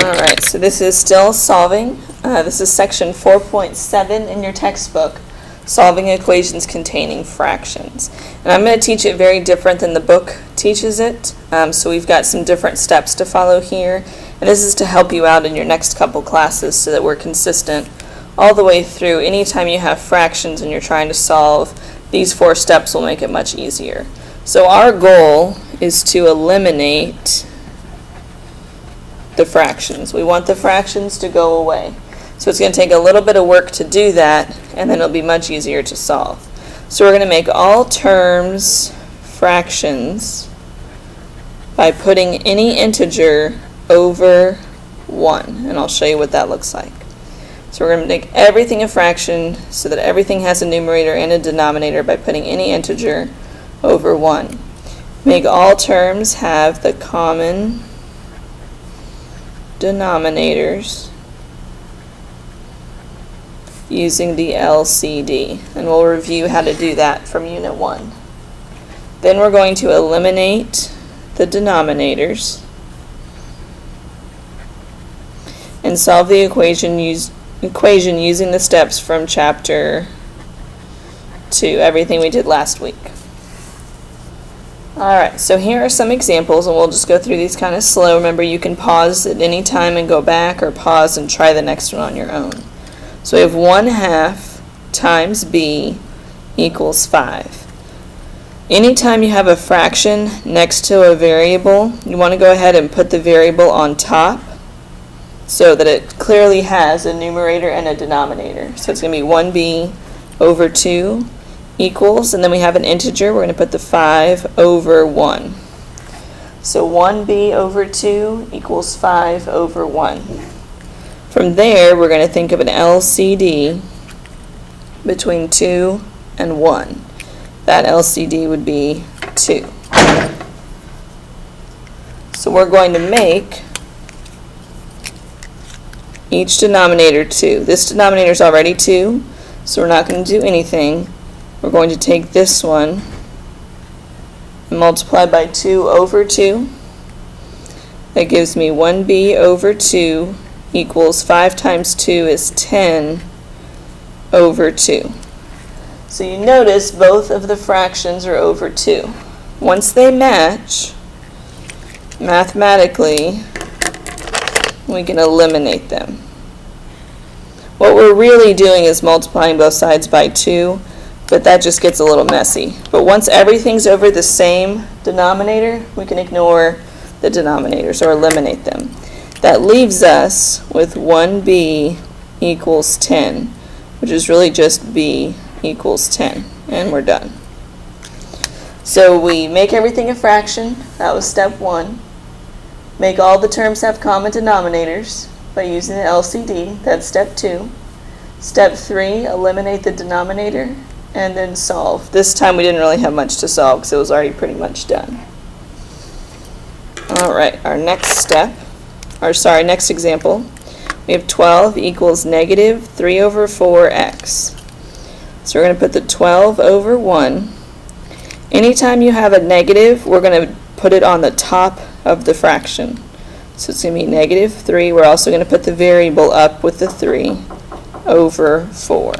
Alright, so this is still solving. This is section 4.7 in your textbook, solving equations containing fractions. And I'm going to teach it very different than the book teaches it. So we've got some different steps to follow here. And this is to help you out in your next couple classes so that we're consistent all the way through. Anytime you have fractions and you're trying to solve, these 4 steps will make it much easier. So our goal is to eliminate the fractions. We want the fractions to go away. So it's going to take a little bit of work to do that, and then it'll be much easier to solve. So we're going to make all terms fractions by putting any integer over 1, and I'll show you what that looks like. So we're going to make everything a fraction so that everything has a numerator and a denominator by putting any integer over 1. Make all terms have the common denominators using the LCD, and we'll review how to do that from Unit 1. Then we're going to eliminate the denominators and solve the equation using the steps from Chapter 2, everything we did last week. Alright, so here are some examples, and we'll just go through these kind of slow. Remember, you can pause at any time and go back, or pause and try the next one on your own. So we have 1/2 times b equals 5. Anytime you have a fraction next to a variable, you want to go ahead and put the variable on top so that it clearly has a numerator and a denominator. So it's going to be 1b over 2 equals, and then we have an integer, we're going to put the 5 over 1. So 1b over 2 equals 5 over 1. From there, we're going to think of an LCD between 2 and 1. That LCD would be 2. So we're going to make each denominator 2. This denominator is already 2, so we're not going to do anything. We're going to take this one and multiply by 2 over 2. That gives me 1b over 2 equals 5 times 2 is 10 over 2. So you notice both of the fractions are over 2. Once they match, mathematically, we can eliminate them. What we're really doing is multiplying both sides by 2, but that just gets a little messy. But once everything's over the same denominator, we can ignore the denominators or eliminate them. That leaves us with 1b equals 10, which is really just b equals 10, and we're done. So we make everything a fraction. That was step 1. Make all the terms have common denominators by using the LCD. That's step 2. Step 3, eliminate the denominator, and then solve. This time we didn't really have much to solve because it was already pretty much done. Alright, our next example, we have 12 equals negative 3 over 4x. So we're going to put the 12 over 1. Anytime you have a negative, we're going to put it on the top of the fraction. So it's going to be negative 3. We're also going to put the variable up with the 3 over 4.